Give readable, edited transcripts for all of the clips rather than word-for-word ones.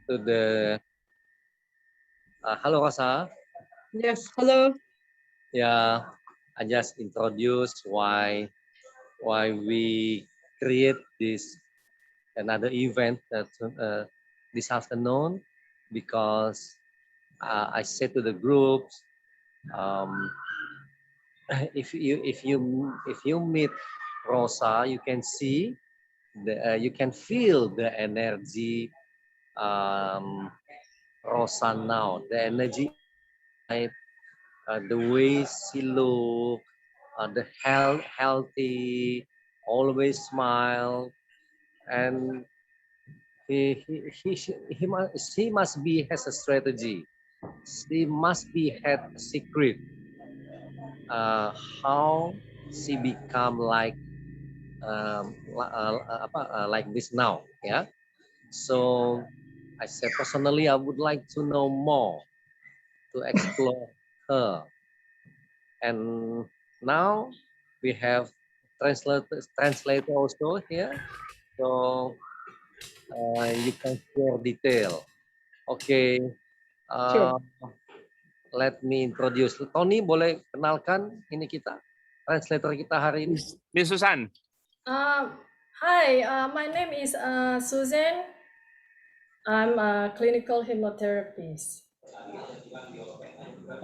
to the hello Rosa. Yes, hello. Yeah, I just introduced why we create this another event this afternoon, because I said to the groups, um, if you meet Rosa, you can see you can feel the energy Rosa now, the energy, the way she look, the healthy, always smile, and he must be has a strategy. She must be had a secret. How she become like like this now, yeah. So I said personally, I would like to know more to explore her, and now we have translator also here, so you can share detail. Okay, Sure. uh, let me introduce. Tony, boleh kenalkan ini kita, translator kita hari ini? Miss Susan. Hi, my name is Susan. I'm a clinical hypnotherapist.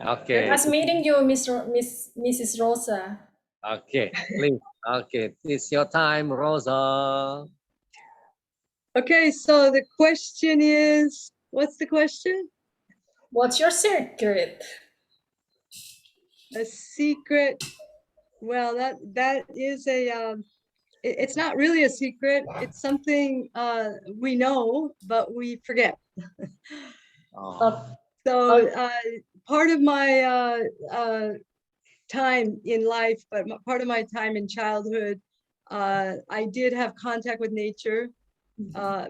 Okay. Nice meeting you, Mrs. Rosa. Okay, please. Okay, it's your time, Rosa. Okay, so the question is, what's the question? What's your secret? A secret. Well, that is a it's not really a secret. It's something we know, but we forget. So part of my time in life, but part of my time in childhood, I did have contact with nature,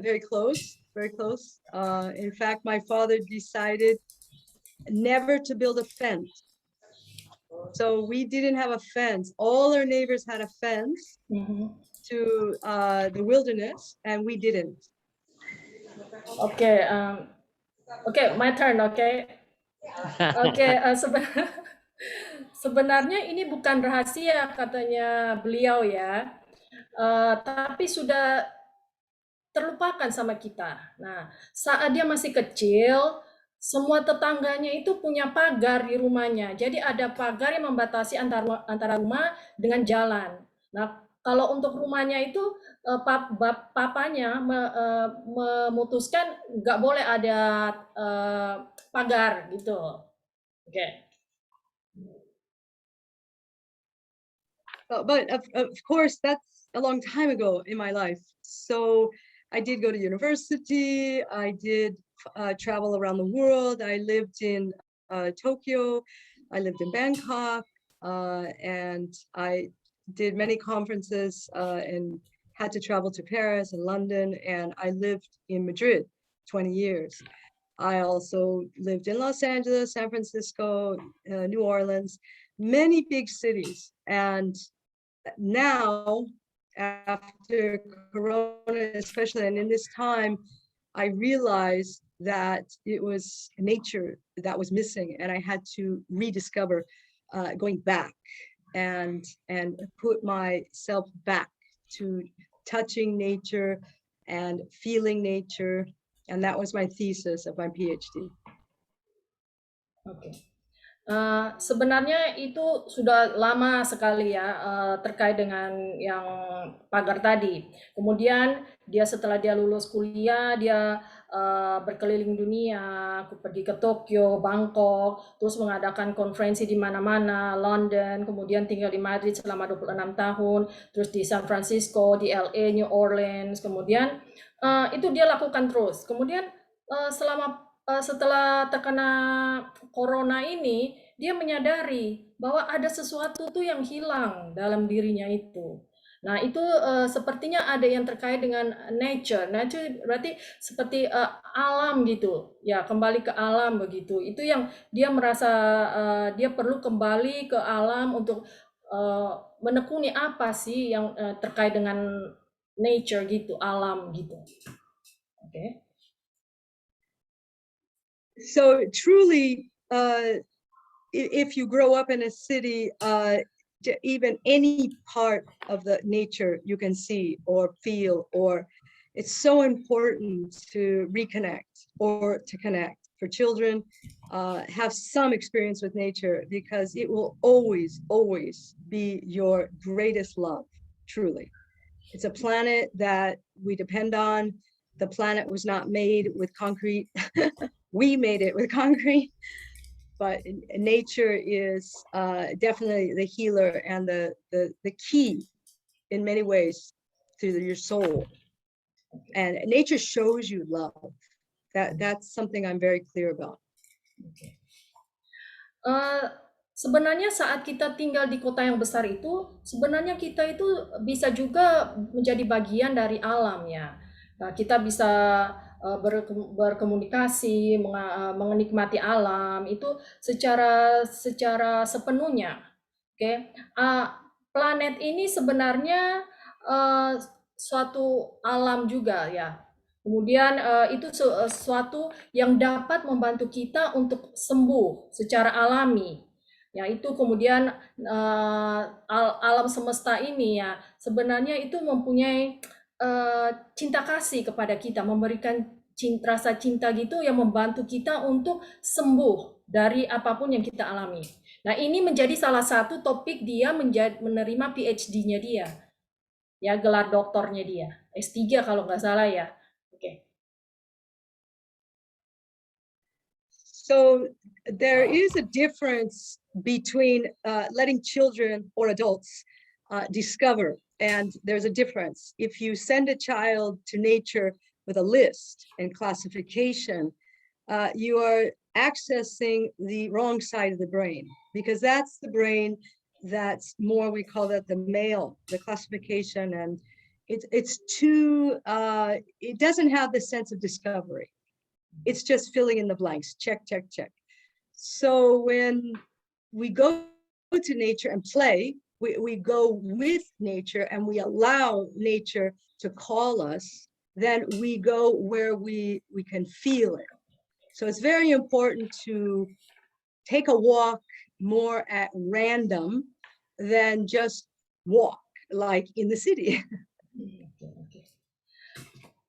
very close. In fact, my father decided never to build a fence. So we didn't have a fence. All our neighbors had a fence to the wilderness, and we didn't. Okay, okay, my turn. Okay, okay. Sebenarnya ini bukan rahasia katanya beliau ya, tapi sudah terlupakan sama kita. Nah, saat dia masih kecil, semua tetangganya itu punya pagar di rumahnya. Jadi ada pagar yang membatasi antara rumah dengan jalan. Nah, kalau untuk rumahnya itu papanya memutuskan nggak boleh ada pagar gitu. Oke. But of course, that's a long time ago in my life. So I did go to university. I did travel around the world. I lived in Tokyo. I lived in Bangkok, and I did many conferences and had to travel to Paris and London. And I lived in Madrid 20 years. I also lived in Los Angeles, San Francisco, New Orleans, many big cities. And now, after Corona, especially, and in this time, I realized that it was nature that was missing, and I had to rediscover going back and put myself back to touching nature and feeling nature, and that was my thesis of my PhD. Okay. Sebenarnya itu sudah lama sekali ya, terkait dengan yang pagar tadi. Kemudian setelah dia lulus kuliah, dia berkeliling dunia, pergi ke Tokyo, Bangkok, terus mengadakan konferensi di mana-mana, London, kemudian tinggal di Madrid selama 26 tahun, terus di San Francisco, di LA, New Orleans, kemudian itu dia lakukan terus. Kemudian setelah terkena corona ini, dia menyadari bahwa ada sesuatu tuh yang hilang dalam dirinya itu. Nah, itu sepertinya ada yang terkait dengan nature. Nature berarti seperti alam gitu. Ya, kembali ke alam begitu. Itu yang dia merasa dia perlu kembali ke alam untuk menekuni apa sih yang terkait dengan nature gitu, alam gitu. Oke. So truly, if you grow up in a city, even any part of the nature you can see or feel, or it's so important to reconnect or to connect. For children, have some experience with nature, because it will always, always be your greatest love, truly. It's a planet that we depend on. The planet was not made with concrete. We made it with concrete. But nature is definitely the healer and the key in many ways to your soul. And nature shows you love. That's something I'm very clear about. Sebenarnya saat kita tinggal di kota yang besar itu, sebenarnya kita itu bisa juga menjadi bagian dari alam ya. Nah, kita bisa berkomunikasi, menikmati alam itu secara sepenuhnya. Oke, planet ini sebenarnya suatu alam juga ya. Kemudian itu sesuatu yang dapat membantu kita untuk sembuh secara alami. Ya, itu kemudian alam semesta ini ya sebenarnya itu mempunyai cinta kasih kepada kita, memberikan rasa cinta gitu yang membantu kita untuk sembuh dari apapun yang kita alami. Nah, ini menjadi salah satu topik dia menerima PhD-nya dia. Ya, gelar doktornya dia. S3 kalau nggak salah ya. Okay. So there is a difference between letting children or adults discover, and there's a difference. If you send a child to nature with a list and classification, you are accessing the wrong side of the brain, because that's the brain that's more, we call that the male, the classification, and it's too, it doesn't have the sense of discovery. It's just filling in the blanks, check, check, check. So when we go to nature and play, we go with nature and we allow nature to call us, then we go where we can feel it. So it's very important to take a walk more at random than just walk like in the city.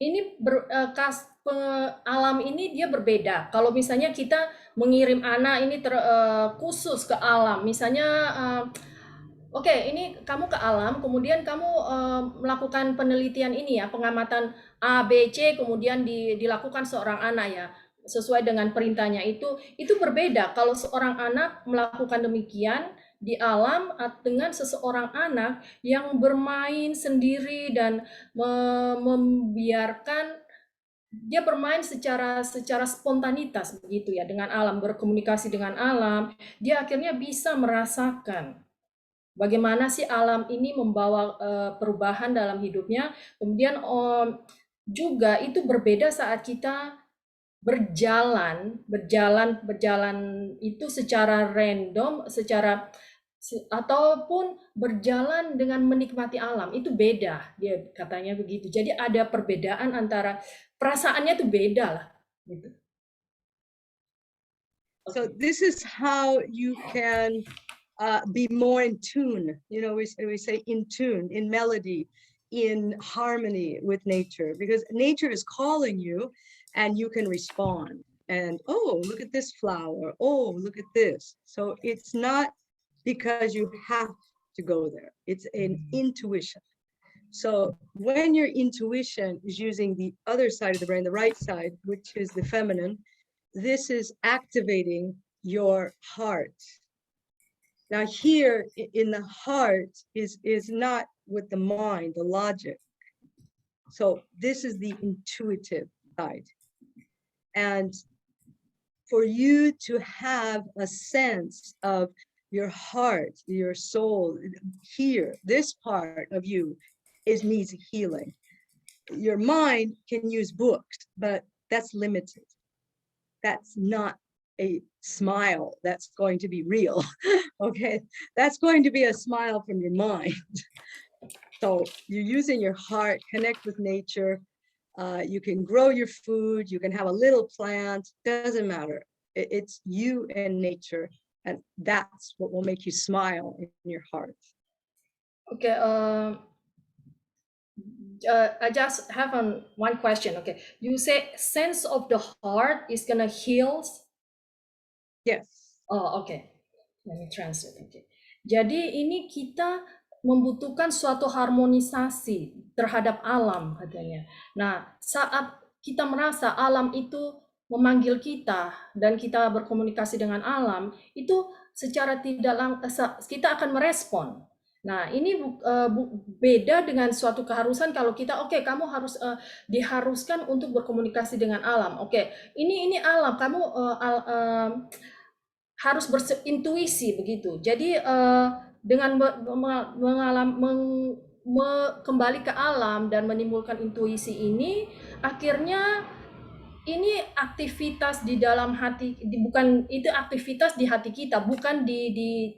Ini alam ini dia berbeda. Kalau misalnya kita mengirim anak ini khusus ke alam, misalnya oke, ini kamu ke alam, kemudian kamu melakukan penelitian ini ya, pengamatan A, B, C, kemudian dilakukan seorang anak ya, sesuai dengan perintahnya itu berbeda. Kalau seorang anak melakukan demikian di alam dengan seseorang anak yang bermain sendiri dan membiarkan dia bermain secara spontanitas begitu ya, dengan alam, berkomunikasi dengan alam, dia akhirnya bisa merasakan bagaimana sih alam ini membawa perubahan dalam hidupnya. Kemudian juga itu berbeda saat kita berjalan itu secara random, ataupun berjalan dengan menikmati alam, itu beda, dia katanya begitu. Jadi ada perbedaan antara perasaannya itu beda lah gitu. So this is how you can be more in tune. You know, we say in tune, in melody, in harmony with nature, because nature is calling you and you can respond. And oh, look at this flower. Oh, look at this. So it's not because you have to go there. It's an intuition. So when your intuition is using the other side of the brain, the right side, which is the feminine, this is activating your heart. Now here in the heart is not with the mind, the logic. So this is the intuitive side. And for you to have a sense of your heart, your soul, here, this part of you needs healing. Your mind can use books, but that's limited. That's not a smile that's going to be real. Okay, that's going to be a smile from your mind. So you're using your heart, connect with nature, You can grow your food, you can have a little plant, doesn't matter. It's you and nature, and that's what will make you smile in your heart. Okay, I just have one question. Okay, you say sense of the heart is gonna heal. Yes. Oh, okay. Let me translate. Okay. Jadi ini kita membutuhkan suatu harmonisasi terhadap alam katanya. Nah, saat kita merasa alam itu memanggil kita dan kita berkomunikasi dengan alam, itu secara tidak kita akan merespon. Nah, ini beda dengan suatu keharusan kalau kita kamu harus diharuskan untuk berkomunikasi dengan alam. Oke, ini alam, kamu harus berintuisi begitu. Jadi dengan kembali ke alam dan menimbulkan intuisi ini, akhirnya ini aktivitas di dalam hati, bukan itu aktivitas di hati kita, bukan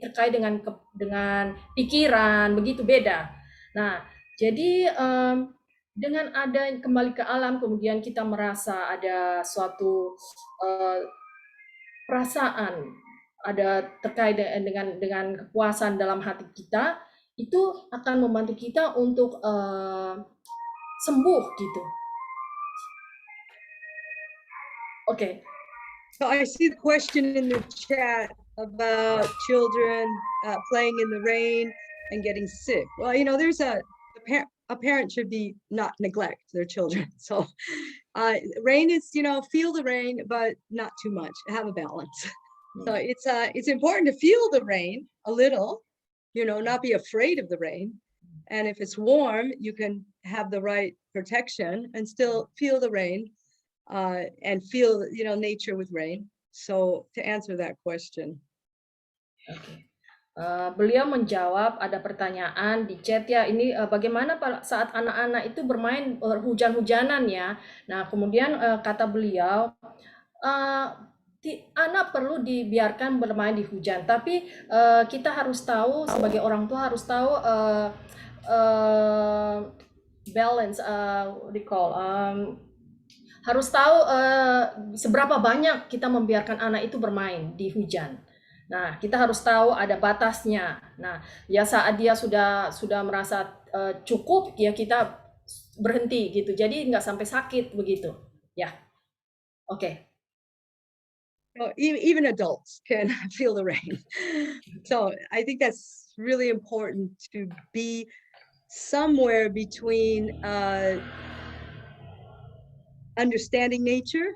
terkait dengan pikiran, begitu beda. Nah, jadi dengan ada kembali ke alam, kemudian kita merasa ada suatu perasaan, ada terkait dengan kepuasan dalam hati kita, itu akan membantu kita untuk sembuh gitu. Okay. So I see the question in the chat about children playing in the rain and getting sick. Well, there's a parent should be not neglect their children. So rain is, feel the rain, but not too much. Have a balance. So it's important to feel the rain a little, not be afraid of the rain. And if it's warm, you can have the right protection and still feel the rain. And feel, nature with rain. So to answer that question. Okay. Beliau menjawab, ada pertanyaan di chat ya, ini bagaimana saat anak-anak itu bermain hujan-hujanan ya. Nah, kemudian kata beliau, anak perlu dibiarkan bermain di hujan, tapi kita harus tahu, sebagai orang tua harus tahu balance, harus tahu seberapa banyak kita membiarkan anak itu bermain di hujan. Nah, kita harus tahu ada batasnya. Nah, ya saat dia sudah merasa cukup, ya kita berhenti gitu. Jadi nggak sampai sakit begitu. Ya, oke. So even adults can feel the rain. So I think that's really important to be somewhere between understanding nature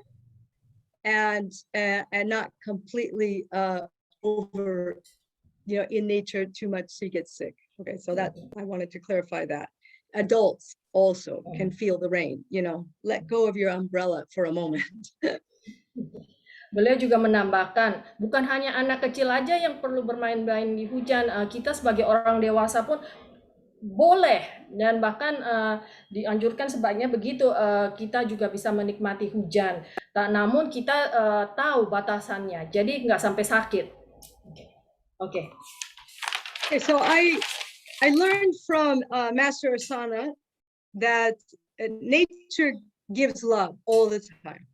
and not completely over, in nature too much so you get sick. Okay, so that I wanted to clarify that. Adults also can feel the rain, let go of your umbrella for a moment. Beliau juga menambahkan, bukan hanya anak kecil aja yang perlu bermain-main di hujan, kita sebagai orang dewasa pun boleh, dan bahkan dianjurkan sebaiknya begitu, kita juga bisa menikmati hujan. Namun kita tahu batasannya, jadi nggak sampai sakit. Okay. So I learned from Master Asana that nature gives love all the time.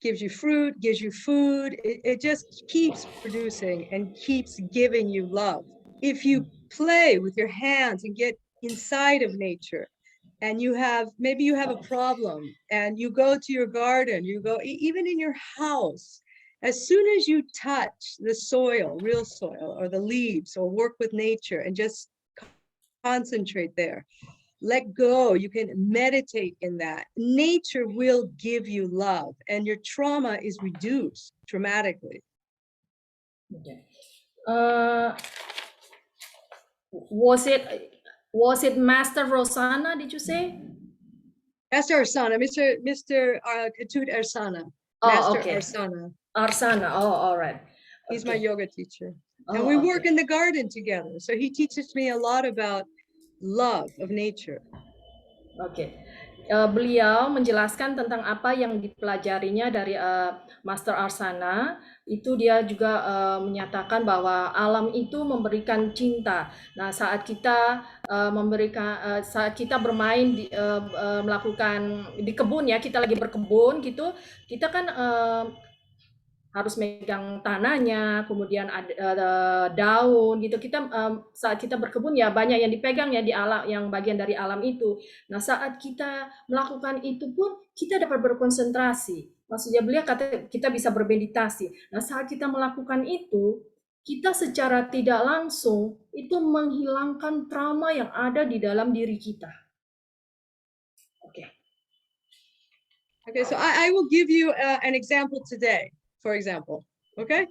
Gives you fruit, gives you food. It just keeps producing and keeps giving you love. If you play with your hands and get inside of nature, and maybe you have a problem, and you go to your garden, you go even in your house, as soon as you touch the soil, real soil, or the leaves, or work with nature and just concentrate there, let go, you can meditate in that. Nature will give you love, and your trauma is reduced dramatically. Okay. Was it Master Rosana, did you say? Master Arsana, Mr. Katut Arsana. Oh, Master okay. Arsana, all right. He's my yoga teacher. And we work in the garden together. So he teaches me a lot about love of nature. Oke. beliau menjelaskan tentang apa yang dipelajarinya dari Master Arsana. Itu dia juga menyatakan bahwa alam itu memberikan cinta. Nah, saat kita saat kita bermain melakukan di kebun ya, kita lagi berkebun gitu, kita kan harus megang tanahnya, kemudian ada daun gitu. Kita saat kita berkebun ya banyak yang dipegang ya di alam, yang bagian dari alam itu. Nah, saat kita melakukan itu pun kita dapat berkonsentrasi. Maksudnya beliau kata kita bisa bermeditasi. Nah, saat kita melakukan itu, kita secara tidak langsung itu menghilangkan trauma yang ada di dalam diri kita. Oke. Okay, so I will give you an example today, for example. Okay.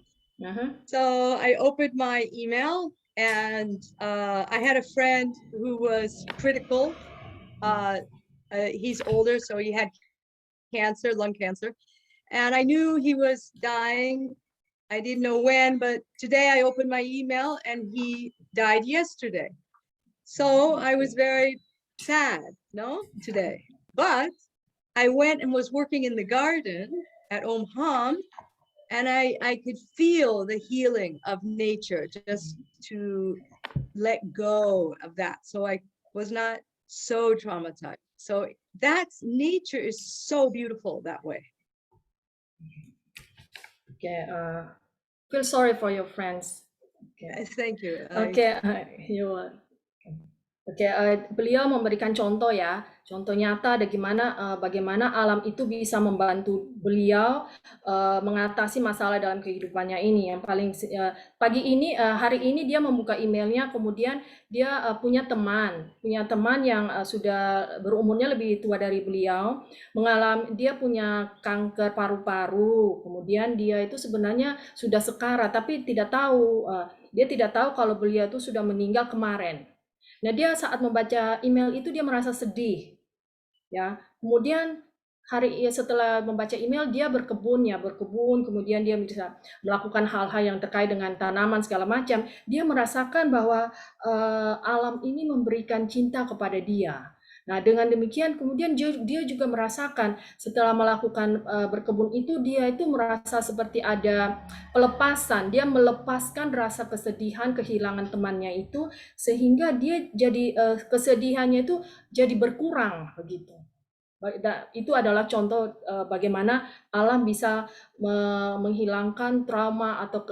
So I opened my email and I had a friend who was critical. He's older, so he had cancer, lung cancer. And I knew he was dying. I didn't know when, but today I opened my email and he died yesterday. So I was very sad, today. But I went and was working in the garden at Om Ham, and I could feel the healing of nature, just to let go of that. So I was not so traumatized. So nature is so beautiful that way. Okay, feel sorry for your friends. Okay. Thank you. Okay, Oke, beliau memberikan contoh ya, contoh nyata ada bagaimana alam itu bisa membantu beliau mengatasi masalah dalam kehidupannya ini. Yang paling hari ini dia membuka emailnya, kemudian dia punya teman yang sudah berumurnya lebih tua dari beliau, dia punya kanker paru-paru, kemudian dia itu sebenarnya sudah sekarat, tapi dia tidak tahu kalau beliau itu sudah meninggal kemarin. Nah, dia saat membaca email itu dia merasa sedih, ya. Kemudian setelah membaca email dia berkebun, kemudian dia bisa melakukan hal-hal yang terkait dengan tanaman segala macam. Dia merasakan bahwa alam ini memberikan cinta kepada dia. Nah, dengan demikian kemudian dia juga merasakan setelah melakukan berkebun itu, dia itu merasa seperti ada pelepasan. Dia melepaskan rasa kesedihan kehilangan temannya itu, sehingga dia jadi kesedihannya itu jadi berkurang begitu. Itu adalah contoh bagaimana alam bisa menghilangkan trauma atau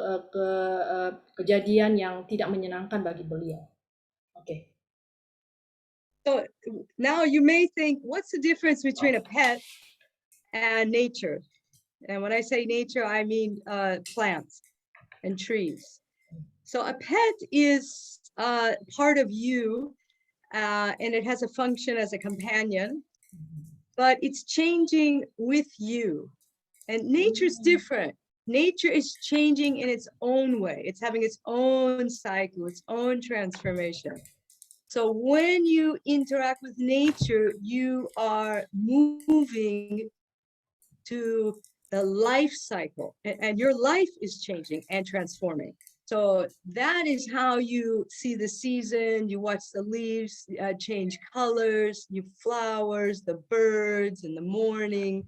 kejadian yang tidak menyenangkan bagi beliau. Oke. So now you may think, what's the difference between a pet and nature? And when I say nature, I mean plants and trees. So a pet is part of you, and it has a function as a companion, but it's changing with you. And nature's different. Nature is changing in its own way. It's having its own cycle, its own transformation. So when you interact with nature, you are moving to the life cycle, and your life is changing and transforming. So that is how you see the season. You watch the leaves change colors, flowers, the birds in the morning.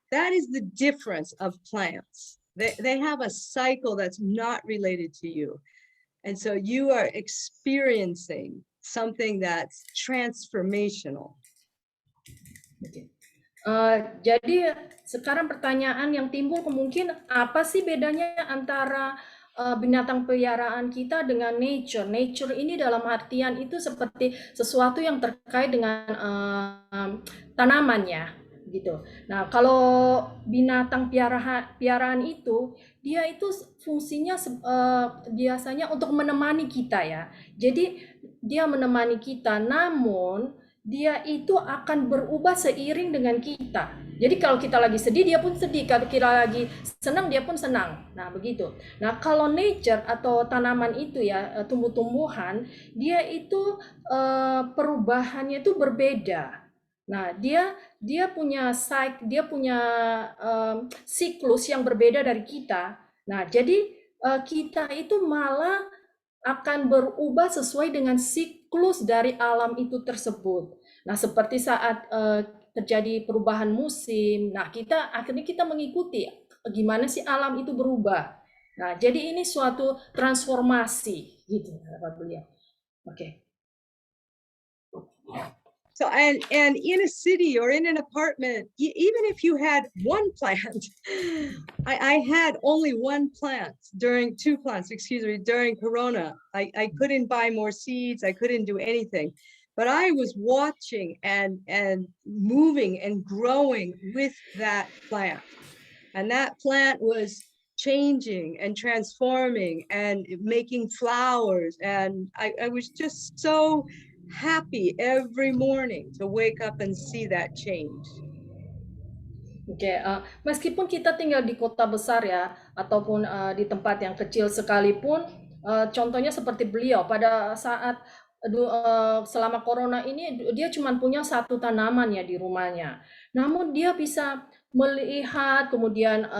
That is the difference of plants. They have a cycle that's not related to you. And so you are experiencing something that's transformational. Jadi sekarang pertanyaan yang timbul kemungkinan apa sih bedanya antara binatang peliharaan kita dengan nature? Nature ini dalam artian itu seperti sesuatu yang terkait dengan tanamannya, gitu. Nah, kalau binatang piaraan itu dia itu fungsinya biasanya untuk menemani kita ya. Jadi dia menemani kita, namun dia itu akan berubah seiring dengan kita. Jadi kalau kita lagi sedih, dia pun sedih. Kalau kita lagi senang, dia pun senang. Nah, begitu. Nah, kalau nature atau tanaman itu ya, tumbuh-tumbuhan, dia itu perubahannya itu berbeda. Nah, dia punya siklus yang berbeda dari kita. Nah, jadi kita itu malah akan berubah sesuai dengan siklus dari alam itu tersebut. Nah, seperti saat terjadi perubahan musim. Nah, akhirnya kita mengikuti gimana sih alam itu berubah. Nah, jadi ini suatu transformasi gitu kata beliau. Oke. So, and in a city or in an apartment, even if you had one plant, I had only two plants, excuse me, during Corona. I couldn't buy more seeds. I couldn't do anything, but I was watching and moving and growing with that plant. And that plant was changing and transforming and making flowers. And I was just so happy every morning to wake up and see that change. Oke, meskipun kita tinggal di kota besar ya, ataupun di tempat yang kecil sekalipun, contohnya seperti beliau pada saat selama corona ini dia cuma punya satu tanaman ya di rumahnya. Namun dia bisa melihat, kemudian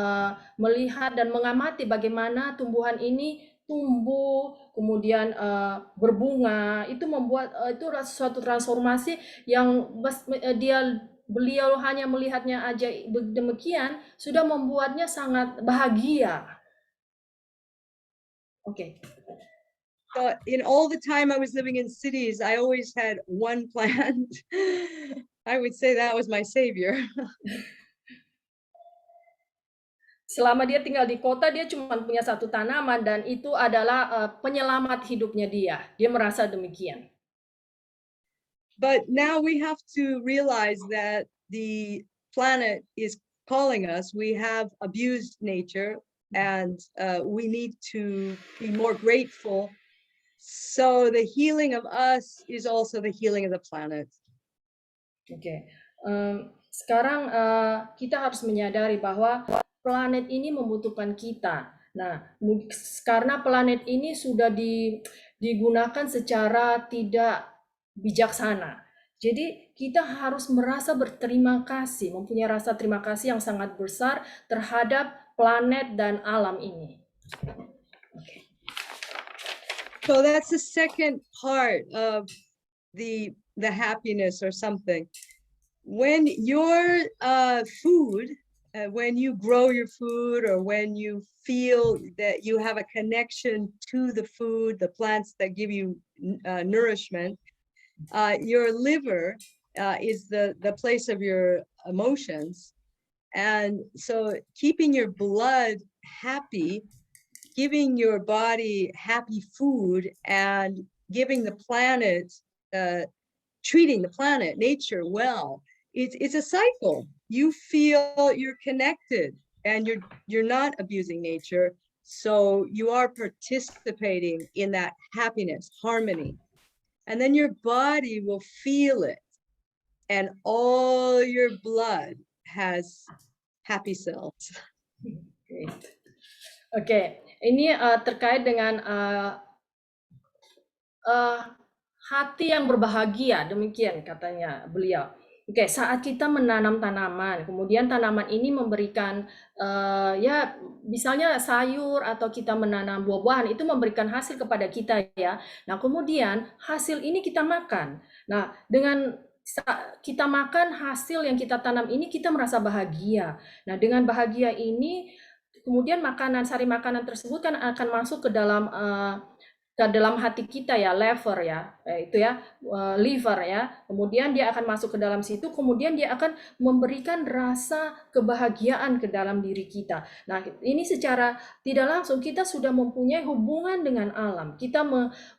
melihat dan mengamati bagaimana tumbuhan ini tumbuh, kemudian berbunga. Itu membuat itu suatu transformasi yang beliau hanya melihatnya aja demikian sudah membuatnya sangat bahagia. Oke. So in all the time I was living in cities, I always had one plant. I would say that was my savior. Selama dia tinggal di kota, dia cuma punya satu tanaman dan itu adalah penyelamat hidupnya dia. Dia merasa demikian. But now we have to realize that the planet is calling us. We have abused nature, and we need to be more grateful. So the healing of us is also the healing of the planet. Oke. Sekarang kita harus menyadari bahwa planet ini membutuhkan kita. Nah, karena planet ini sudah digunakan secara tidak bijaksana. Jadi kita harus merasa berterima kasih, mempunyai rasa terima kasih yang sangat besar terhadap planet dan alam ini. Okay. So that's the second part of the happiness or something. When your food, when you grow your food, or when you feel that you have a connection to the food, the plants that give you nourishment, your liver is the place of your emotions. And so keeping your blood happy, giving your body happy food, and giving the planet, treating the planet, nature well, it's a cycle. You feel you're connected and you're not abusing nature. So you are participating in that happiness, harmony. And then your body will feel it, and all your blood has happy cells. Oke, ini terkait dengan hati yang berbahagia, demikian katanya beliau. Oke, saat kita menanam tanaman, kemudian tanaman ini memberikan ya misalnya sayur atau kita menanam buah-buahan, itu memberikan hasil kepada kita ya. Nah, kemudian hasil ini kita makan. Nah, dengan kita makan hasil yang kita tanam ini, kita merasa bahagia. Nah, dengan bahagia ini kemudian sari makanan tersebut kan akan masuk ke dalam hati kita ya, liver ya, kemudian dia akan masuk ke dalam situ, kemudian dia akan memberikan rasa kebahagiaan ke dalam diri kita. Nah, ini secara tidak langsung kita sudah mempunyai hubungan dengan alam, kita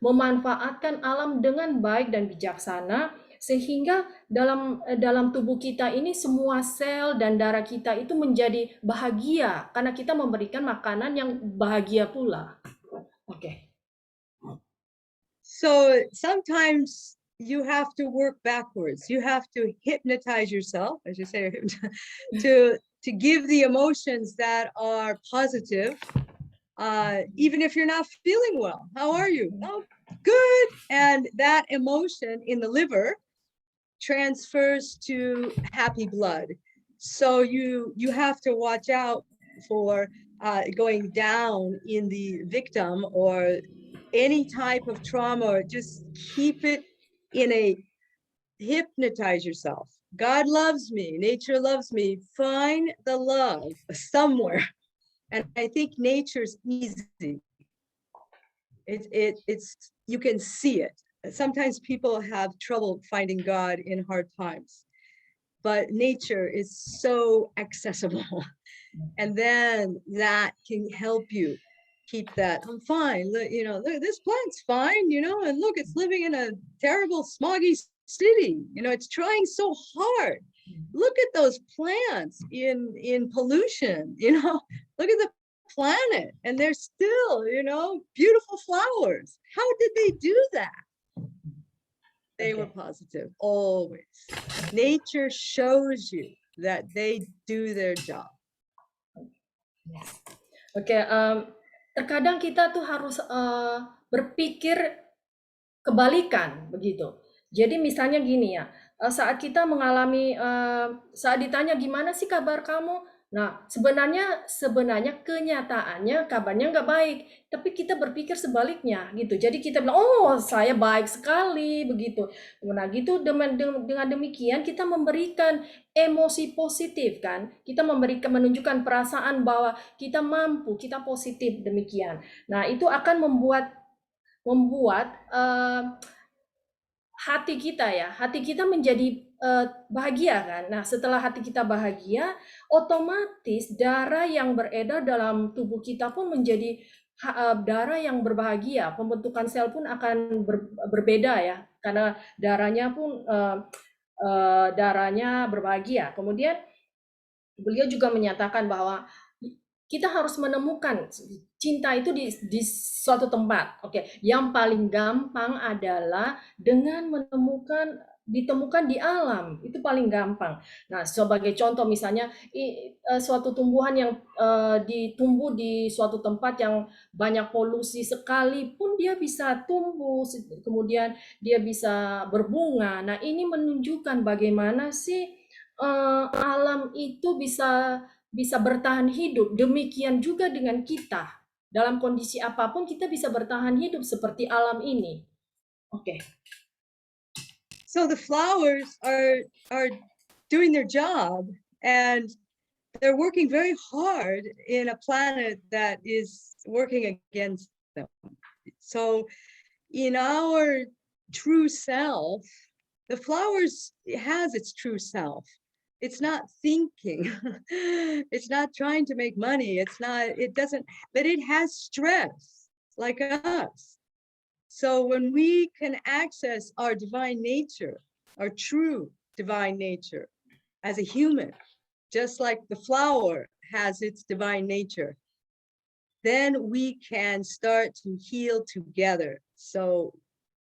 memanfaatkan alam dengan baik dan bijaksana, sehingga dalam tubuh kita ini semua sel dan darah kita itu menjadi bahagia karena kita memberikan makanan yang bahagia pula. Oke. So sometimes you have to work backwards. You have to hypnotize yourself, as you say, to give the emotions that are positive, even if you're not feeling well. How are you? Oh, good. And that emotion in the liver transfers to happy blood. So you have to watch out for going down in the victim or any type of trauma, or just keep it in hypnotize yourself God loves me, nature loves me. Find the love somewhere. And I think nature's easy. It's you can see it. Sometimes people have trouble finding God in hard times, but nature is so accessible. And then that can help you keep that. I'm fine. You know, look, this plant's fine, you know, and look, it's living in a terrible smoggy city. You know, it's trying so hard. Look at those plants in pollution, you know, look at the planet, and they're still, you know, beautiful flowers. How did they do that? They were positive, always. Nature shows you that they do their job. Oke, terkadang kita tuh harus berpikir kebalikan begitu. Jadi misalnya gini ya, saat kita mengalami, saat ditanya gimana sih kabar kamu? Nah, sebenarnya kenyataannya kabarnya nggak baik, tapi kita berpikir sebaliknya gitu. Jadi kita bilang, oh saya baik sekali begitu. Nah gitu dengan demikian kita memberikan emosi positif kan, kita menunjukkan perasaan bahwa kita mampu, kita positif demikian. Nah itu akan membuat hati kita menjadi bahagia kan. Nah setelah hati kita bahagia, otomatis darah yang beredar dalam tubuh kita pun menjadi darah yang berbahagia. Pembentukan sel pun akan berbeda ya, karena darahnya pun darahnya berbahagia. Kemudian beliau juga menyatakan bahwa kita harus menemukan cinta itu di suatu tempat. Oke, yang paling gampang adalah dengan ditemukan di alam. Itu paling gampang. Nah, sebagai contoh misalnya suatu tumbuhan yang ditumbuh di suatu tempat yang banyak polusi sekalipun dia bisa tumbuh, kemudian dia bisa berbunga. Nah, ini menunjukkan bagaimana sih alam itu bisa bertahan hidup. Demikian juga dengan kita. Dalam kondisi apapun kita bisa bertahan hidup seperti alam ini. Oke. So the flowers are doing their job, and they're working very hard in a planet that is working against them. So in our true self, the flowers has its true self. It's not thinking. It's not trying to make money. But it has stress like us. So when we can access our divine nature, our true divine nature as a human, just like the flower has its divine nature, then we can start to heal together. So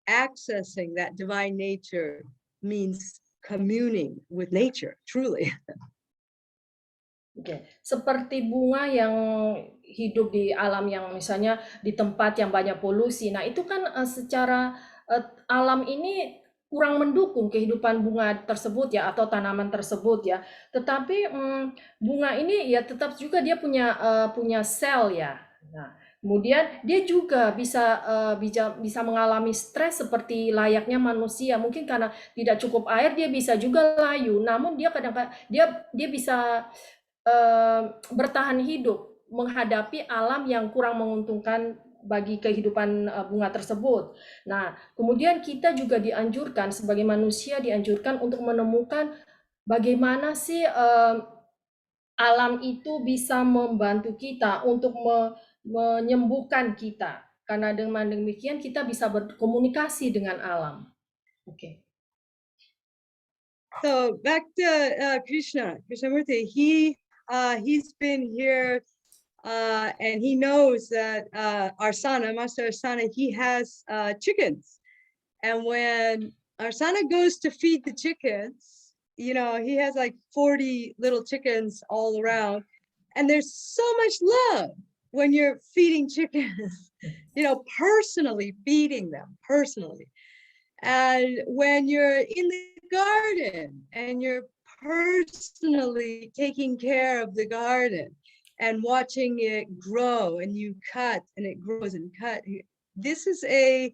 accessing that divine nature means communing with nature, truly. Oke, seperti bunga yang hidup di alam yang misalnya di tempat yang banyak polusi. Nah, itu kan secara alam ini kurang mendukung kehidupan bunga tersebut ya, atau tanaman tersebut ya. Tetapi bunga ini ya tetap juga dia punya sel ya. Nah, kemudian dia juga bisa mengalami stres seperti layaknya manusia. Mungkin karena tidak cukup air dia bisa juga layu. Namun dia kadang-kadang dia bisa bertahan hidup menghadapi alam yang kurang menguntungkan bagi kehidupan bunga tersebut. Nah, kemudian kita juga dianjurkan sebagai manusia dianjurkan untuk menemukan bagaimana sih alam itu bisa membantu kita untuk menyembuhkan kita. Karena dengan demikian kita bisa berkomunikasi dengan alam. Oke. So back to Krishnamurti, he's been here and he knows that Master Arsana, he has chickens. And when Arsana goes to feed the chickens, you know, he has like 40 little chickens all around. And there's so much love when you're feeding chickens, you know, personally feeding them, personally. And when you're in the garden and you're personally taking care of the garden and watching it grow, and you cut and it grows and cut. This is a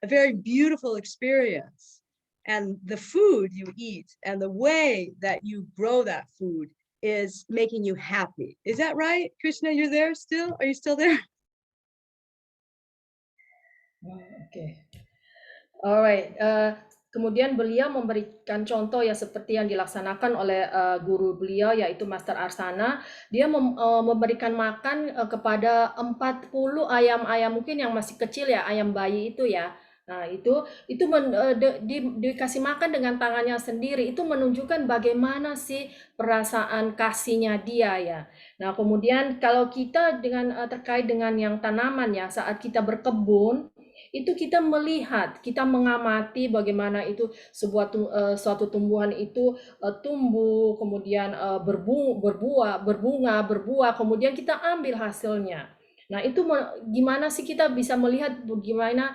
very beautiful experience. and the food you eat and the way that you grow that food is making you happy. Is that right? Krishna, you're there still? Are you still there? Okay. Alright. Kemudian beliau memberikan contoh ya seperti yang dilaksanakan oleh guru beliau yaitu Master Arsana. Dia memberikan makan kepada 40 ayam-ayam mungkin yang masih kecil ya, ayam bayi itu ya. Nah, itu dikasih makan dengan tangannya sendiri. Itu menunjukkan bagaimana sih perasaan kasihnya dia ya. Nah, kemudian kalau kita terkait dengan yang tanaman ya, saat kita berkebun itu kita melihat, kita mengamati bagaimana itu suatu tumbuhan itu tumbuh, kemudian berbunga, berbuah, kemudian kita ambil hasilnya. Nah, itu gimana sih kita bisa melihat bagaimana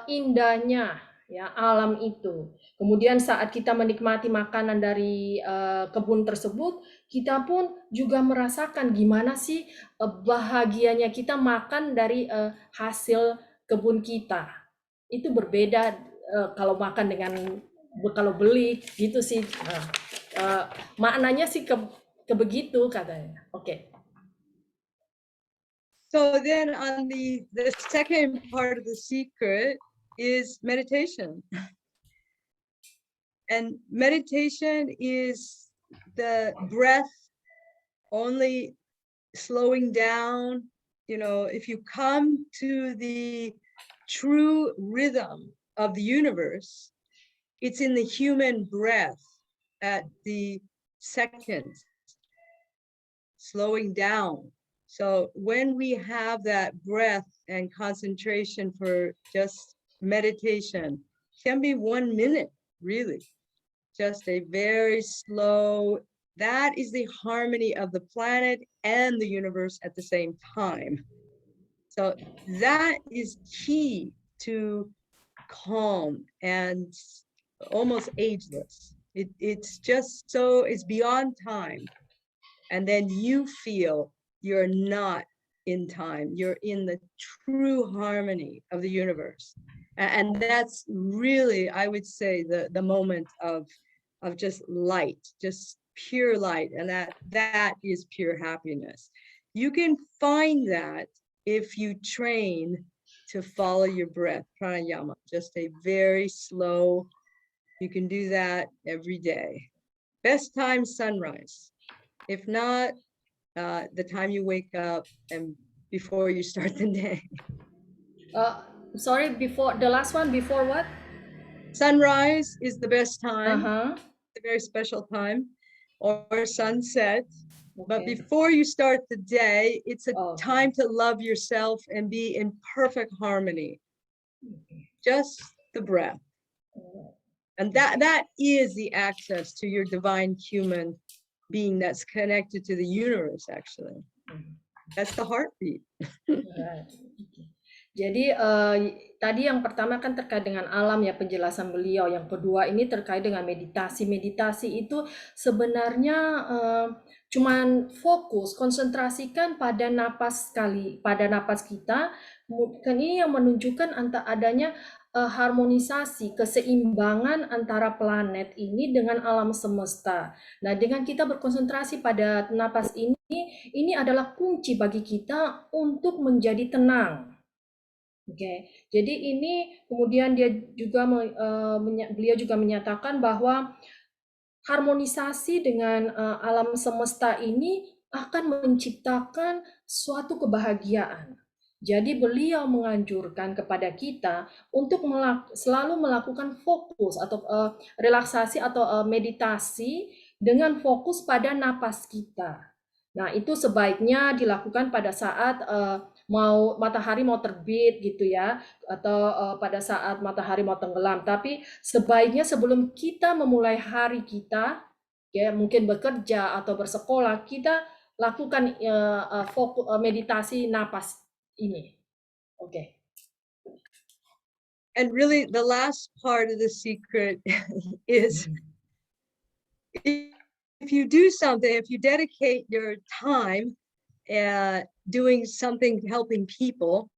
indahnya ya alam itu. Kemudian saat kita menikmati makanan dari kebun tersebut, kita pun juga merasakan gimana sih bahagianya kita makan dari hasil kebun kita. Itu berbeda kalau makan dengan kalau beli gitu sih. Maknanya sih kebegitu katanya. Oke. So then on the second part of the secret is meditation. And meditation is the breath only slowing down. You know, if you come to the true rhythm of the universe, it's in the human breath at the second, slowing down. So when we have that breath and concentration for just meditation, can be 1 minute, really, just a very slow, that is the harmony of the planet and the universe at the same time. So that is key to calm and almost ageless. It's just so, it's beyond time. And then you feel you're not in time, you're in the true harmony of the universe. And that's really, I would say, the moment of just light, just pure light. And that is pure happiness. You can find that if you train to follow your breath, pranayama, just a very slow, you can do that every day. Best time, sunrise. If not, the time you wake up and before you start the day. Sorry, before the last one, before what? Sunrise is the best time. Uh-huh. A very special time, or sunset. Okay. But before you start the day, it's a time to love yourself and be in perfect harmony. Just the breath. And that is the access to your divine human being that's connected to the universe, actually. That's the heartbeat. Jadi tadi yang pertama kan terkait dengan alam ya penjelasan beliau. Yang kedua ini terkait dengan meditasi. Meditasi itu sebenarnya cuman fokus, konsentrasikan pada napas kita. Ini yang menunjukkan adanya harmonisasi, keseimbangan antara planet ini dengan alam semesta. Nah, dengan kita berkonsentrasi pada napas ini adalah kunci bagi kita untuk menjadi tenang. Oke, jadi ini kemudian beliau juga menyatakan bahwa harmonisasi dengan alam semesta ini akan menciptakan suatu kebahagiaan. Jadi beliau menganjurkan kepada kita untuk selalu melakukan fokus atau relaksasi atau meditasi dengan fokus pada napas kita. Nah, itu sebaiknya dilakukan pada saat matahari mau terbit gitu ya, atau pada saat matahari mau tenggelam. Tapi sebaiknya sebelum kita memulai hari kita, ya mungkin bekerja atau bersekolah, kita lakukan fokus meditasi napas ini. Okay. And really, the last part of the secret is if you do something, if you dedicate your time doing something helping people,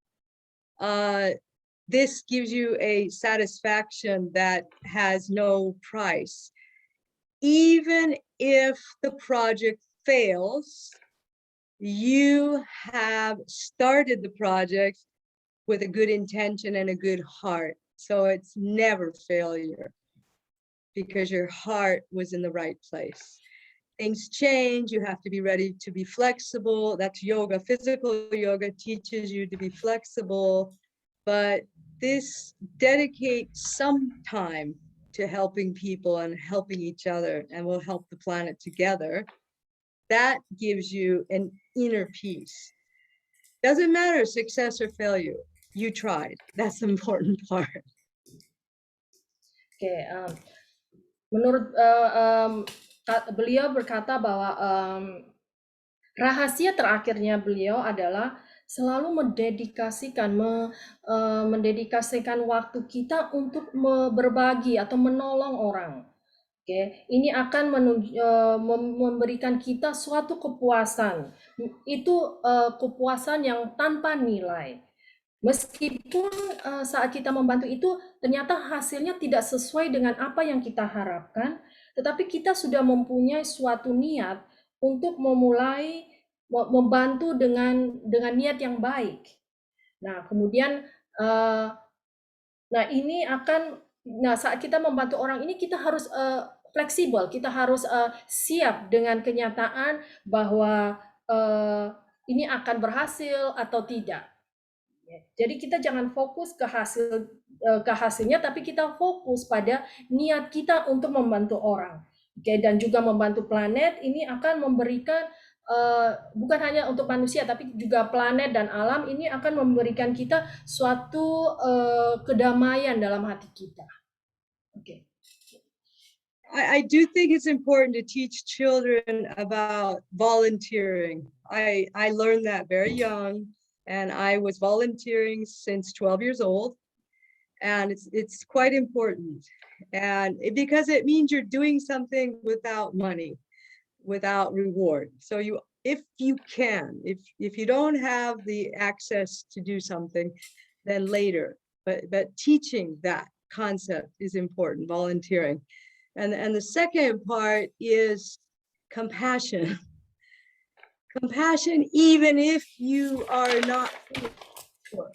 this gives you a satisfaction that has no price. Even if the project fails, you have started the project with a good intention and a good heart. So it's never failure because your heart was in the right place. Things change, you have to be ready to be flexible. That's yoga. Physical yoga teaches you to be flexible, but this dedicates some time to helping people and helping each other, and will help the planet together. That gives you an inner peace. Doesn't matter success or failure, you tried. That's the important part. Oke, menurut beliau berkata bahwa rahasia terakhirnya beliau adalah selalu mendedikasikan waktu kita untuk berbagi atau menolong orang. Oke, ini akan memberikan kita suatu kepuasan. Itu kepuasan yang tanpa nilai. Meskipun saat kita membantu itu ternyata hasilnya tidak sesuai dengan apa yang kita harapkan, tetapi kita sudah mempunyai suatu niat untuk memulai membantu dengan niat yang baik. Nah, kemudian saat kita membantu orang ini kita harus fleksibel, kita harus siap dengan kenyataan bahwa ini akan berhasil atau tidak. Jadi kita jangan fokus ke hasilnya, tapi kita fokus pada niat kita untuk membantu orang. Oke, dan juga membantu planet ini akan memberikan bukan hanya untuk manusia, tapi juga planet dan alam ini akan memberikan kita suatu kedamaian dalam hati kita. Oke. I do think it's important to teach children about volunteering. I learned that very young. And I was volunteering since 12 years old, and it's quite important. And because it means you're doing something without money, without reward. So if you don't have the access to do something, then later. But teaching that concept is important, volunteering. And the second part is compassion. Compassion, even if you are not poor.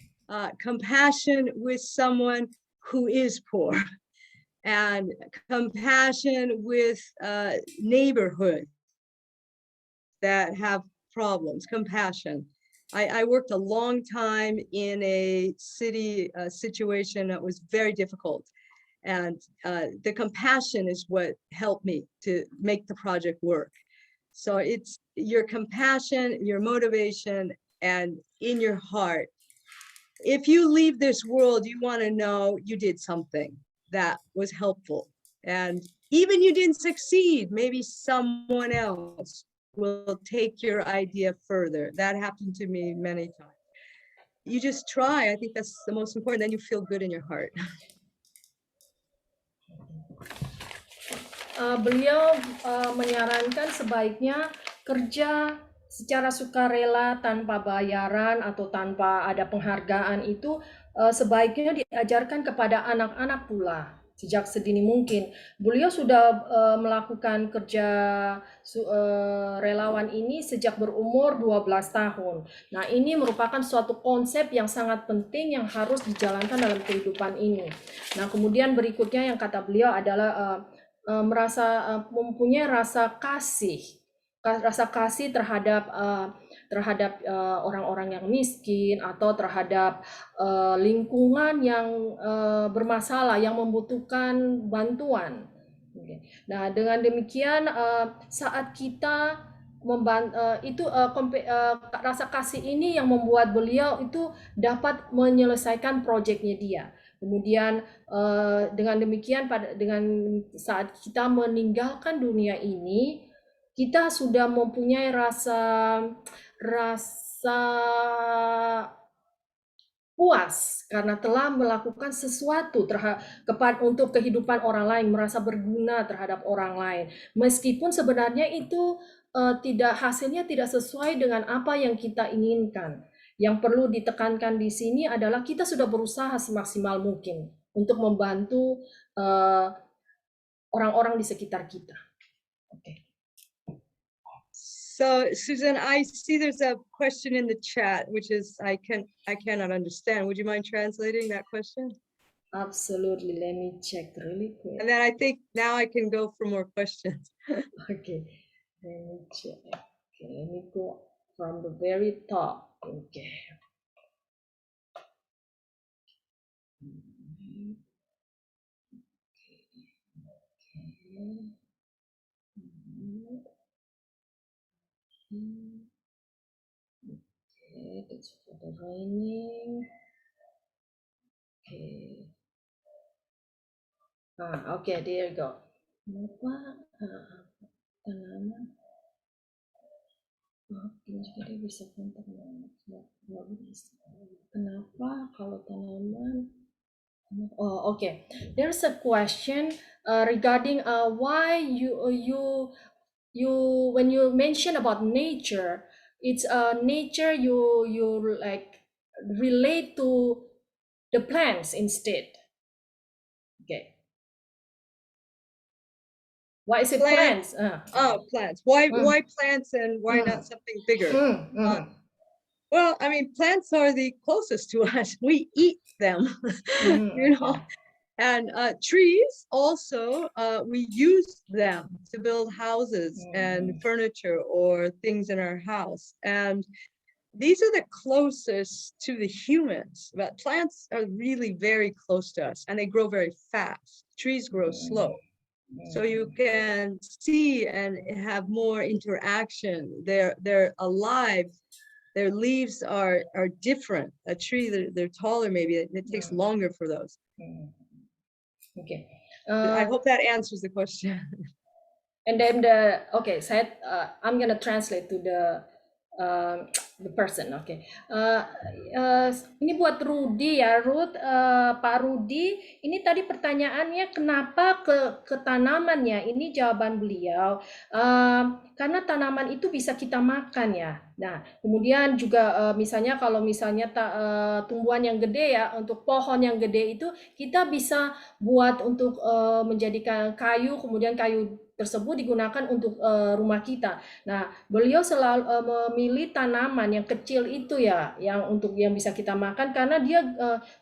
Compassion with someone who is poor, and compassion with neighborhoods that have problems. Compassion. I worked a long time in a city situation that was very difficult, and the compassion is what helped me to make the project work. So it's your compassion, your motivation, and in your heart. If you leave this world, you want to know you did something that was helpful. And even you didn't succeed, maybe someone else will take your idea further. That happened to me many times. You just try. I think that's the most important. Then you feel good in your heart. Beliau menyarankan sebaiknya kerja secara sukarela tanpa bayaran atau tanpa ada penghargaan itu sebaiknya diajarkan kepada anak-anak pula sejak sedini mungkin. Beliau sudah melakukan kerja relawan ini sejak berumur 12 tahun. Nah, ini merupakan suatu konsep yang sangat penting yang harus dijalankan dalam kehidupan ini. Nah, kemudian berikutnya yang kata beliau adalah mempunyai rasa kasih terhadap orang-orang yang miskin atau terhadap lingkungan yang bermasalah, yang membutuhkan bantuan. Nah, dengan demikian saat kita rasa kasih ini yang membuat beliau itu dapat menyelesaikan proyeknya dia. Kemudian dengan demikian dengan saat kita meninggalkan dunia ini, kita sudah mempunyai rasa puas karena telah melakukan sesuatu untuk kehidupan orang lain, merasa berguna terhadap orang lain. Meskipun sebenarnya itu hasilnya tidak sesuai dengan apa yang kita inginkan. Yang perlu ditekankan di sini adalah kita sudah berusaha semaksimal mungkin untuk membantu orang-orang di sekitar kita. Oke. So Susan, I see there's a question in the chat, which is I cannot understand. Would you mind translating that question? Absolutely. Let me check really quick. And then I think now I can go for more questions. Okay. Let me check. Okay, let me go from the very top. Okay. Okay, that's for the raining. Okay. Okay, there you go. Kenapa tanaman? Jadi bisa kontak Kenapa kalau tanaman? Oh, okay. There's a question regarding why you when you mention about nature, it's nature you like relate to the plants instead. Okay. Why is it plants? Plants. Why plants and why not something bigger? Well, I mean, plants are the closest to us. We eat them, you know. And trees also, we use them to build houses and furniture or things in our house. And these are the closest to the humans, but plants are really very close to us and they grow very fast. Trees grow slow. So you can see and have more interaction. They're alive. Their leaves are different. A tree, they're taller maybe. It takes longer for those. Okay. I hope that answers the question. And then I'm gonna translate to the person. Okay. Ini buat Rudy ya, Ruth. Pak Rudy, ini tadi pertanyaannya kenapa ke tanamannya? Ini jawaban beliau. Karena tanaman itu bisa kita makan ya. Nah, kemudian juga misalnya kalau tumbuhan yang gede ya, untuk pohon yang gede itu kita bisa buat untuk menjadikan kayu, kemudian kayu tersebut digunakan untuk rumah kita. Nah, beliau selalu memilih tanaman yang kecil itu ya, yang bisa kita makan karena dia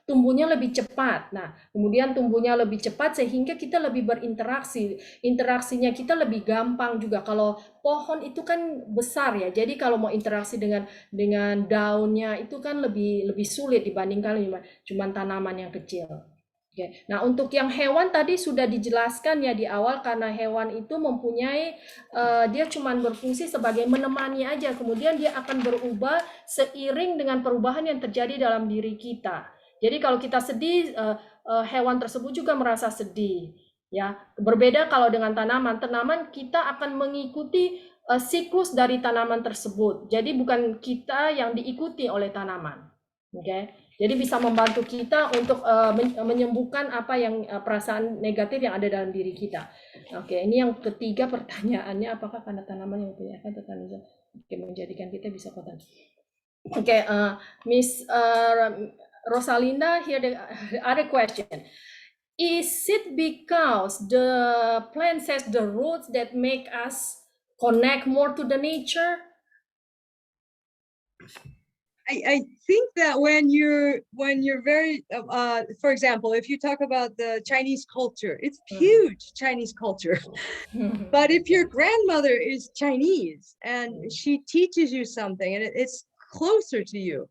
tumbuhnya lebih cepat. Nah, kemudian tumbuhnya lebih cepat sehingga kita lebih berinteraksi. Interaksinya kita lebih gampang juga. Kalau pohon itu kan besar ya. Jadi kalau mau interaksi dengan daunnya itu kan lebih sulit dibandingkan cuma tanaman yang kecil. Okay. Nah, untuk yang hewan tadi sudah dijelaskan ya di awal karena hewan itu mempunyai dia cuma berfungsi sebagai menemani aja, kemudian dia akan berubah seiring dengan perubahan yang terjadi dalam diri kita. Jadi kalau kita sedih, hewan tersebut juga merasa sedih. Ya, berbeda kalau dengan tanaman kita akan mengikuti siklus dari tanaman tersebut. Jadi bukan kita yang diikuti oleh tanaman. Oke. Okay? Jadi bisa membantu kita untuk menyembuhkan apa yang perasaan negatif yang ada dalam diri kita. Oke, ini yang ketiga pertanyaannya, apakah karena tanaman yang punya efek tertentu menjadikan kita bisa kuat? Oke, Miss Rosalinda, here the other question. Is it because the plant has the roots that make us connect more to the nature? I think that when you're very, for example, if you talk about the Chinese culture, it's huge Chinese culture. But if your grandmother is Chinese and she teaches you something and it's closer to you,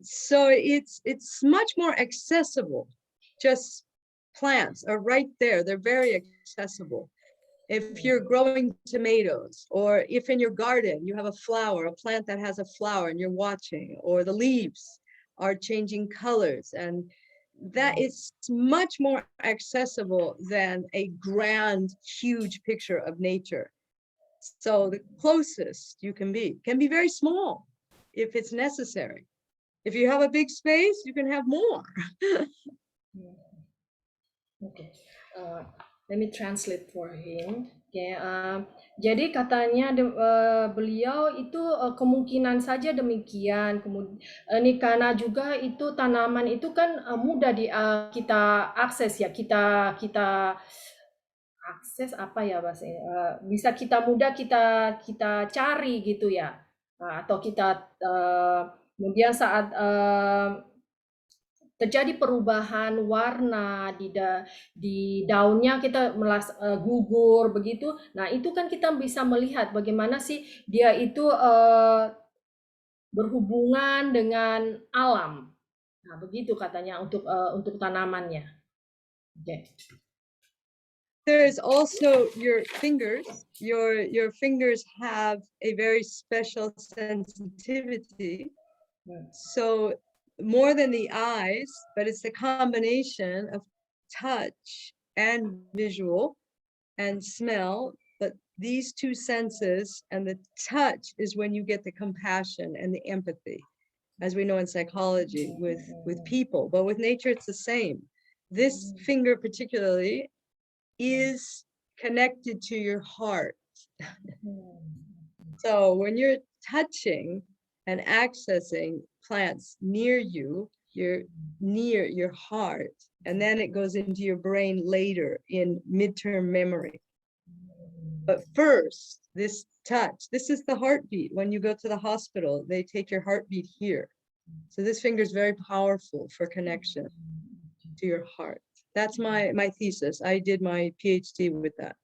so it's much more accessible. Just plants are right there. They're very accessible. If you're growing tomatoes, or if in your garden you have a plant that has a flower and you're watching, or the leaves are changing colors, and that is much more accessible than a grand, huge picture of nature. So the closest you can be very small if it's necessary. If you have a big space, you can have more. Okay. Let me translate for him. Oke, jadi katanya beliau itu kemungkinan saja demikian. Kemudian ini karena juga itu tanaman itu kan mudah kita akses ya, kita akses apa ya bahasa bisa kita mudah kita cari gitu ya. Atau kita kemudian saat terjadi perubahan warna di daunnya kita gugur begitu. Nah, itu kan kita bisa melihat bagaimana sih dia itu berhubungan dengan alam. Nah, begitu katanya untuk tanamannya. Okay. There's also your fingers. Your fingers have a very special sensitivity. So more than the eyes, but it's a combination of touch and visual and smell. But these two senses, and the touch is when you get the compassion and the empathy, as we know in psychology with people, but with nature it's the same. This finger particularly is connected to your heart. So when you're touching and accessing plants near you, you're near your heart, and then it goes into your brain later in midterm memory. But first, this touch, this is the heartbeat. When you go to the hospital, they take your heartbeat here. So this finger is very powerful for connection to your heart. That's my thesis. I did my PhD with that.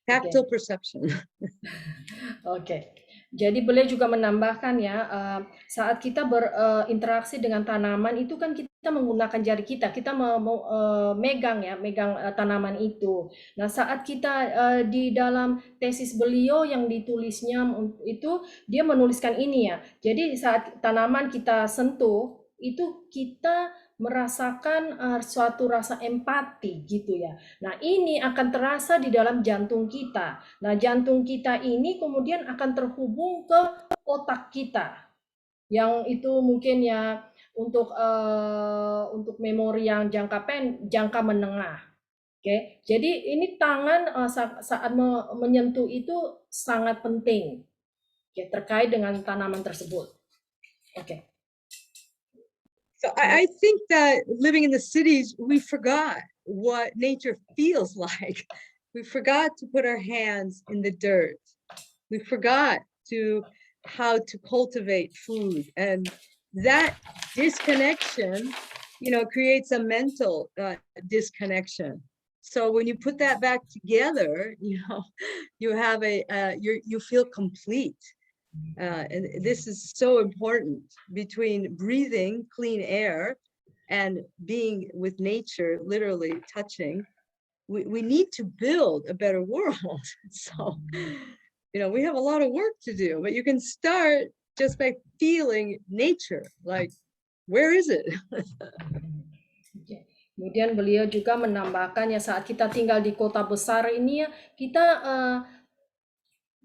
Tactile perception. Oke. Jadi beliau juga menambahkan ya, saat kita berinteraksi dengan tanaman itu kan kita menggunakan jari kita megang tanaman itu. Nah, saat kita di dalam tesis beliau yang ditulisnya itu dia menuliskan ini ya. Jadi saat tanaman kita sentuh itu kita merasakan suatu rasa empati gitu ya. Nah, ini akan terasa di dalam jantung kita. Nah, jantung kita ini kemudian akan terhubung ke otak kita. Yang itu mungkin ya untuk memori yang jangka menengah. Oke. Jadi ini tangan saat menyentuh itu sangat penting. Oke, terkait dengan tanaman tersebut. Oke. So I think that living in the cities, we forgot what nature feels like. We forgot to put our hands in the dirt. We forgot how to cultivate food, and that disconnection, creates a mental disconnection. So when you put that back together, you have you feel complete. And this is so important between breathing clean air and being with nature, literally touching. We need to build a better world. So, we have a lot of work to do, but you can start just by feeling nature. Like, where is it? Kemudian beliau juga menambahkan ya, saat kita tinggal di kota besar ini ya,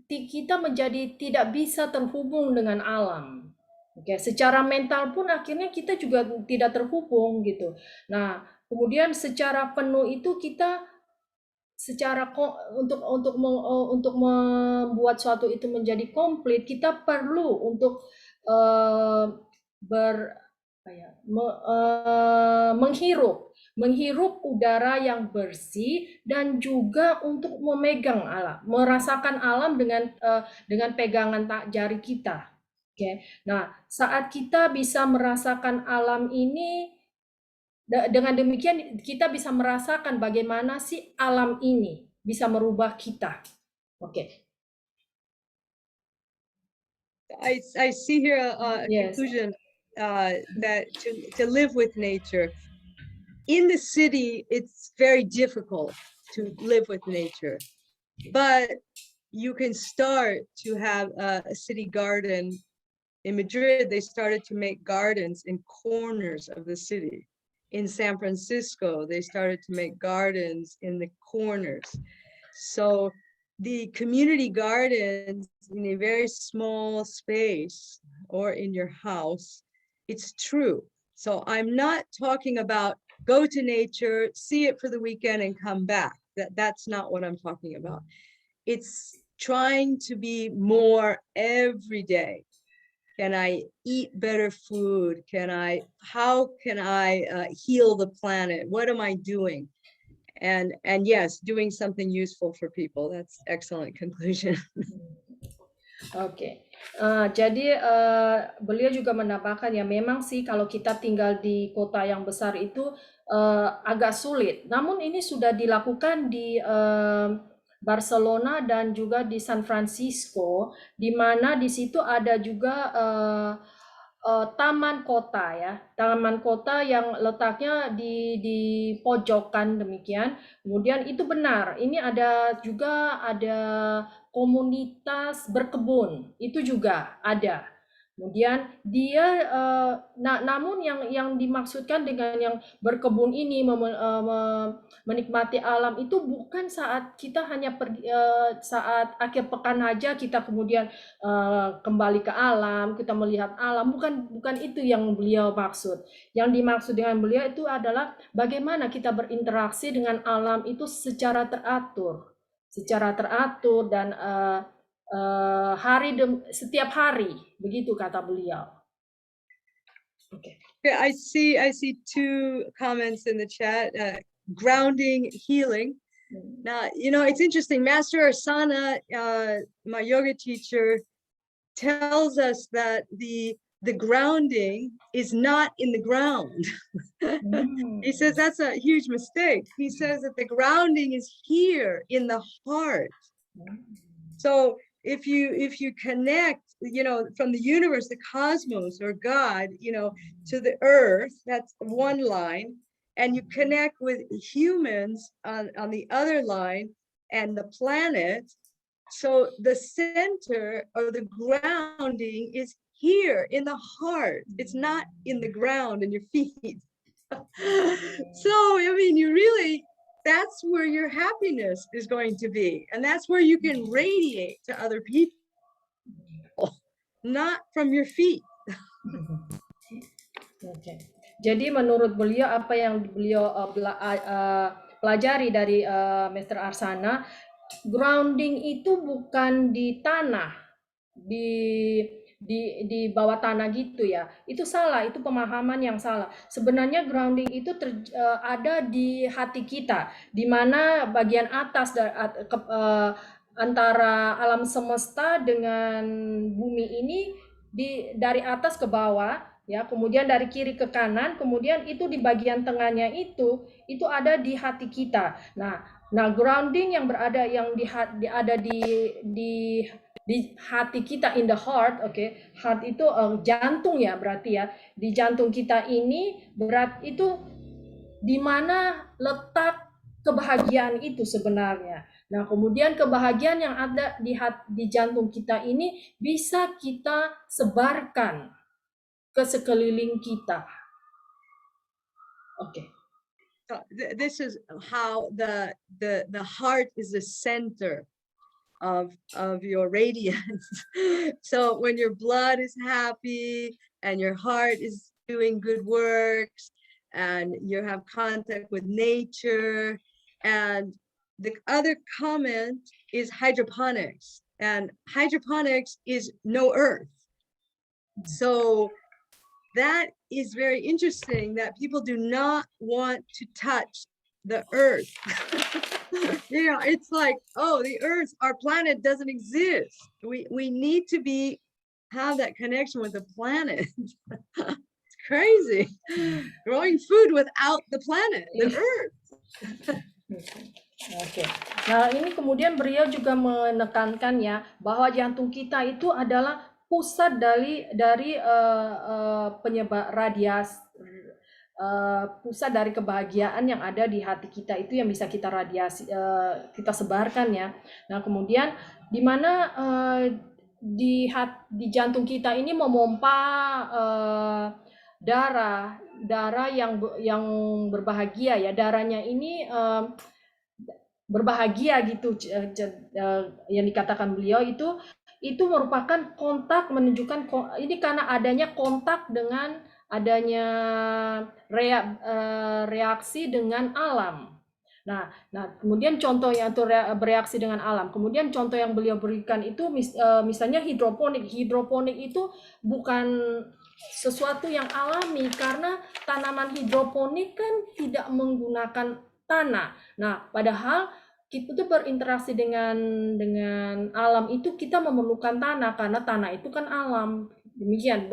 kita menjadi tidak bisa terhubung dengan alam. Oke, secara mental pun akhirnya kita juga tidak terhubung gitu. Nah, kemudian secara penuh itu kita untuk membuat suatu itu menjadi komplit, kita perlu untuk menghirup udara yang bersih dan juga untuk memegang alam, merasakan alam dengan pegangan jari kita. Oke. Nah, saat kita bisa merasakan alam ini, dengan demikian kita bisa merasakan bagaimana sih alam ini bisa merubah kita. Oke. I see here a conclusion that to live with nature. In the city, it's very difficult to live with nature, but you can start to have a city garden. In Madrid, they started to make gardens in corners of the city. In San Francisco, they started to make gardens in the corners. So the community gardens in a very small space or in your house, it's true. So I'm not talking about go to nature, see it for the weekend and come back. That's not what I'm talking about. It's trying to be more every day. Can I eat better food? How can I heal the planet? What am I doing? And yes, doing something useful for people. That's excellent conclusion. Oke, jadi beliau juga menambahkan ya memang sih kalau kita tinggal di kota yang besar itu agak sulit. Namun ini sudah dilakukan di Barcelona dan juga di San Francisco, di mana di situ ada juga taman kota ya, taman kota yang letaknya di pojokan demikian. Kemudian itu benar, ini ada juga ada komunitas berkebun, itu juga ada. Kemudian dia namun yang dimaksudkan dengan yang berkebun ini menikmati alam itu bukan saat kita hanya pergi saat akhir pekan aja kita kemudian kembali ke alam, kita melihat alam, bukan itu yang beliau maksud. Yang dimaksud dengan beliau itu adalah bagaimana kita berinteraksi dengan alam itu secara teratur dan setiap hari, begitu kata beliau. Okay. Yeah, I see two comments in the chat. Grounding, healing. Now, it's interesting. Master Asana, my yoga teacher, tells us that the grounding is not in the ground. He says that's a huge mistake. He says that the grounding is here in the heart. So if you connect, from the universe, the cosmos or God, to the earth, that's one line, and you connect with humans on the other line and the planet. So the center or the grounding is here in the heart. It's not in the ground in your feet. So, that's where your happiness is going to be. And that's where you can radiate to other people, not from your feet. Okay. Jadi menurut beliau apa yang beliau pelajari dari Mr. Arsana, grounding itu bukan di tanah, di bawah tanah gitu ya. Itu salah, itu pemahaman yang salah. Sebenarnya grounding itu ada di hati kita, di mana bagian atas antara alam semesta dengan bumi ini dari atas ke bawah ya, kemudian dari kiri ke kanan, kemudian itu di bagian tengahnya itu ada di hati kita. Nah grounding yang ada di hati kita, in the heart, okay? Heart itu jantung ya, berarti ya. Di jantung kita ini itu di mana letak kebahagiaan itu sebenarnya. Nah, kemudian kebahagiaan yang ada di jantung kita ini bisa kita sebarkan ke sekeliling kita. Oke. So this is how the heart is the center of your radiance. So when your blood is happy and your heart is doing good works and you have contact with nature, and the other comment is hydroponics, and hydroponics is no earth. So that is very interesting that people do not want to touch the earth. It's like, oh, the earth, our planet doesn't exist. We need to have that connection with the planet. It's crazy. Growing food without the planet, the earth. Oke. Nah, ini kemudian beliau juga menekankan ya bahwa jantung kita itu adalah pusat dari penyebar radiasi, pusat dari kebahagiaan yang ada di hati kita itu yang bisa kita kita sebarkan ya. Nah, kemudian di mana di jantung kita ini memompa darah yang berbahagia ya. Darahnya ini berbahagia gitu, yang dikatakan beliau itu merupakan kontak, menunjukkan ini karena adanya kontak dengan adanya reaksi dengan alam. Nah, kemudian contoh yang bereaksi dengan alam. Kemudian contoh yang beliau berikan itu misalnya hidroponik. Hidroponik itu bukan sesuatu yang alami karena tanaman hidroponik kan tidak menggunakan tanah. Nah, padahal kita tuh berinteraksi dengan alam itu kita memerlukan tanah karena tanah itu kan alam. Demikian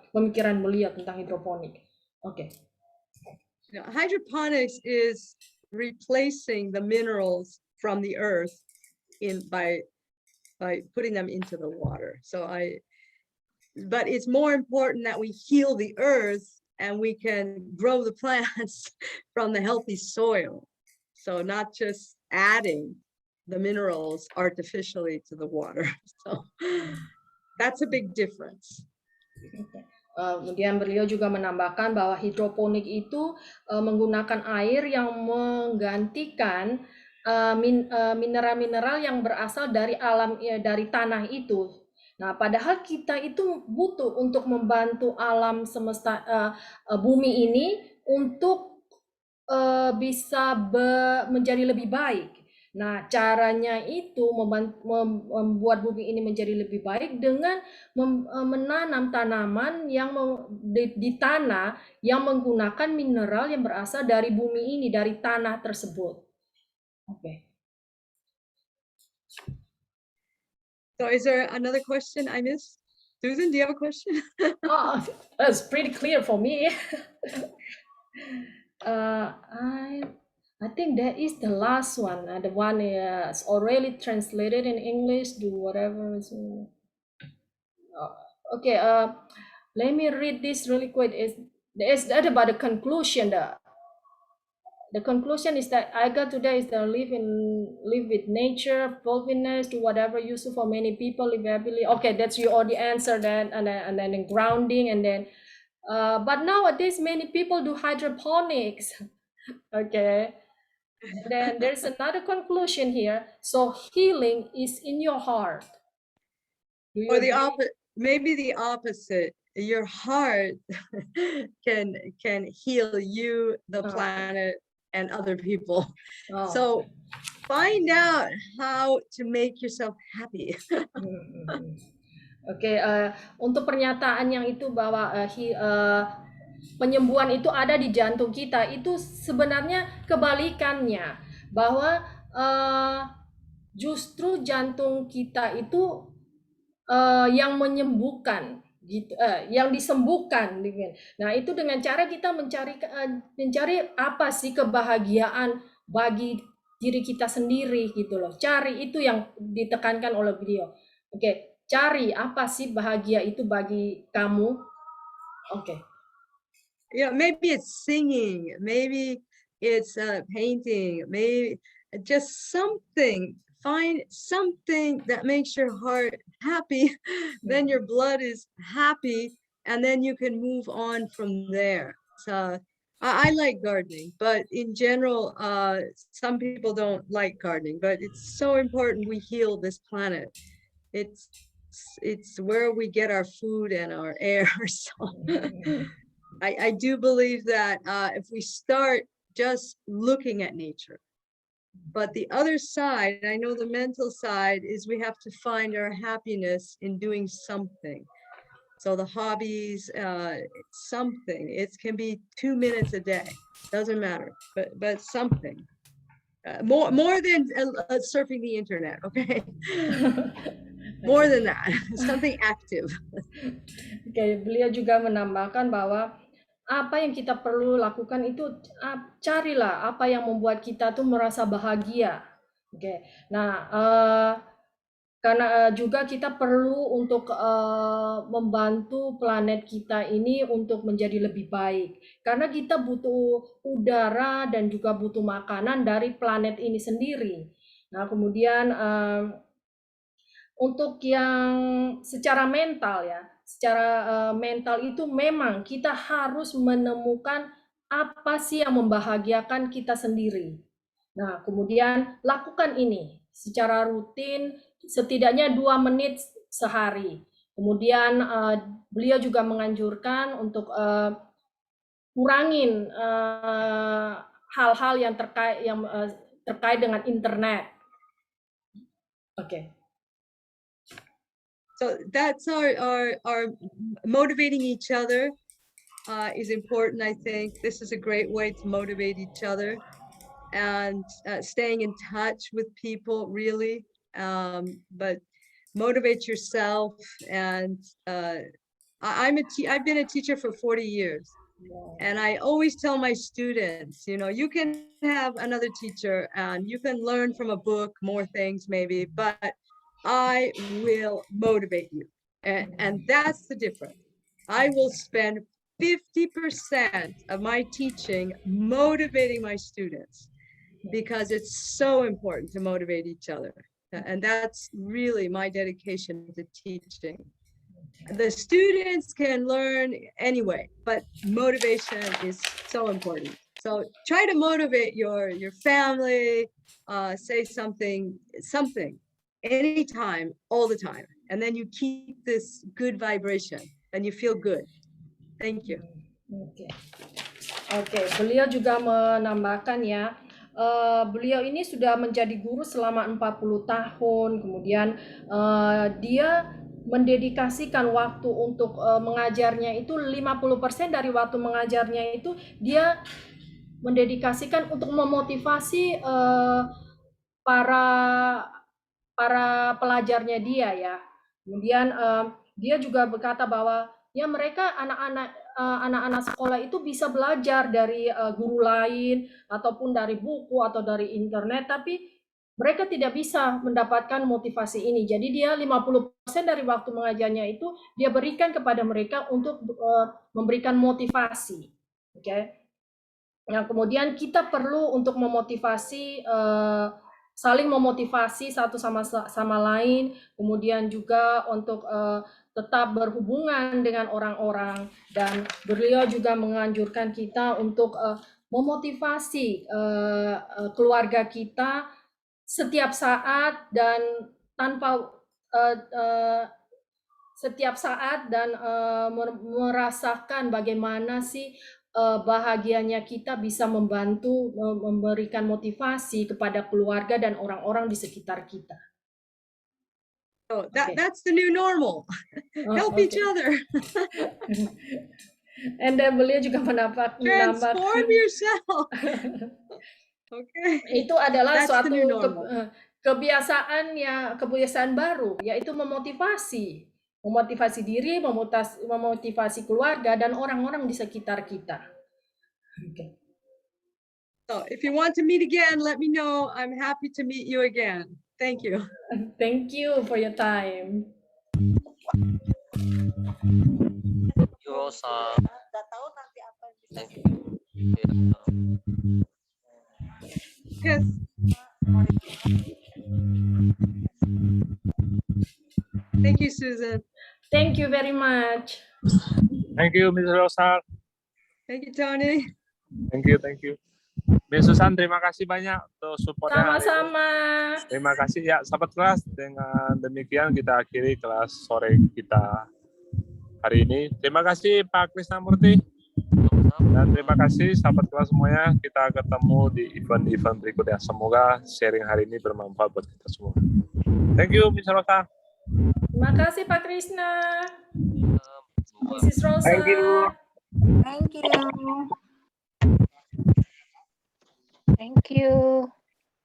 pemikiran beliau tentang hidroponik. Oke. Now, hydroponics is replacing the minerals from the earth by putting them into the water. But it's more important that we heal the earth and we can grow the plants from the healthy soil. So not just adding the minerals artificially to the water. So that's a big difference. Kemudian beliau juga menambahkan bahwa hidroponik itu menggunakan air yang menggantikan mineral-mineral yang berasal dari alam, dari tanah itu. Nah, padahal kita itu butuh untuk membantu alam semesta bumi ini untuk bisa menjadi lebih baik. Nah, caranya itu membuat bumi ini menjadi lebih baik dengan menanam tanaman yang di tanah yang menggunakan mineral yang berasal dari bumi ini, dari tanah tersebut. Oke. So is there another question I missed? Susan, do you have a question? Oh, that's pretty clear for me. I think that is the last one. The one is already translated in English. Do whatever. Okay. Let me read this really quick. Is that about the conclusion? The conclusion is that I got today is to live with nature, fulfillment, do whatever useful for many people, live happily. Okay, that's you already answered that, and then grounding, and then. But nowadays many people do hydroponics. Okay. And then there's another conclusion here. So healing is in your heart. Or maybe the opposite. Your heart can heal you, the planet, and other people. So find out how to make yourself happy. Oke, untuk pernyataan yang itu bahwa penyembuhan itu ada di jantung kita, itu sebenarnya kebalikannya, bahwa justru jantung kita itu yang menyembuhkan, gitu, yang disembuhkan. Nah, itu dengan cara kita mencari apa sih kebahagiaan bagi diri kita sendiri, gitu loh. Cari, itu yang ditekankan oleh beliau. Oke. Cari apa sih bahagia itu bagi kamu? Oke. Yeah, maybe it's singing, maybe it's painting, maybe just something. Find something that makes your heart happy, then your blood is happy, and then you can move on from there. So I like gardening, but in general, some people don't like gardening, but it's so important we heal this planet. It's where we get our food and our air. So I do believe that if we start just looking at nature, but the other side, I know the mental side, is we have to find our happiness in doing something. So the hobbies, something, it can be 2 minutes a day, doesn't matter, but something. More than surfing the internet, okay? More than that, something active. Oke, beliau juga menambahkan bahwa apa yang kita perlu lakukan itu carilah apa yang membuat kita tuh merasa bahagia. Oke. Nah, karena juga kita perlu untuk membantu planet kita ini untuk menjadi lebih baik. Karena kita butuh udara dan juga butuh makanan dari planet ini sendiri. Nah, kemudian untuk yang secara mental ya, secara mental itu memang kita harus menemukan apa sih yang membahagiakan kita sendiri. Nah, kemudian lakukan ini secara rutin, setidaknya 2 menit sehari. Kemudian beliau juga menganjurkan untuk kurangin hal-hal yang terkait dengan internet. Oke. So that's our motivating each other is important. I think this is a great way to motivate each other, and staying in touch with people really. But motivate yourself. And I've been a teacher for 40 years. And I always tell my students, you know, you can have another teacher and you can learn from a book more things maybe, but I will motivate you. And that's the difference. I will spend 50% of my teaching motivating my students, because it's so important to motivate each other. And that's really my dedication to teaching. The students can learn anyway, but motivation is so important. So try to motivate your family, say something anytime, all the time. And then you keep this good vibration and you feel good. Thank you. Oke, beliau juga menambahkan ya, beliau ini sudah menjadi guru selama 40 tahun, kemudian dia mendedikasikan waktu untuk mengajarnya itu 50% dari waktu mengajarnya itu dia mendedikasikan untuk memotivasi para pelajarnya dia ya. Kemudian dia juga berkata bahwa ya mereka anak-anak sekolah itu bisa belajar dari guru lain ataupun dari buku atau dari internet, tapi mereka tidak bisa mendapatkan motivasi ini. Jadi dia 50% dari waktu mengajarnya itu dia berikan kepada mereka untuk memberikan motivasi. Oke. Nah, kemudian kita perlu untuk memotivasi, saling memotivasi satu sama lain, kemudian juga untuk tetap berhubungan dengan orang-orang, dan beliau juga menganjurkan kita untuk memotivasi keluarga kita setiap saat dan merasakan bagaimana sih bahagianya kita bisa membantu memberikan motivasi kepada keluarga dan orang-orang di sekitar kita. So that's the new normal. Help each other. And then beliau juga Transform yourself. Okay. Itu adalah suatu kebiasaan baru, yaitu memotivasi diri, memotivasi keluarga dan orang-orang di sekitar kita. Okay. So if you want to meet again, let me know. I'm happy to meet you again. Thank you. Thank you for your time. Rosa. Thank you. Yes. Thank you, Susan. Thank you very much. Thank you, Ms. Rosa. Thank you, Tony. Thank you. Ms. Susan, terima kasih banyak untuk supportnya. Sama-sama. Terima kasih ya, sahabat kelas. Dengan demikian kita akhiri kelas sore kita hari ini. Terima kasih Pak Krisnamurti. Dan terima kasih sahabat kelas semuanya. Kita ketemu di event-event berikutnya. Semoga sharing hari ini bermanfaat buat kita semua. Thank you, Ms. Rosa. Terima kasih Pak Krisna. Mrs. Rosa. Thank you. Thank you. Thank you.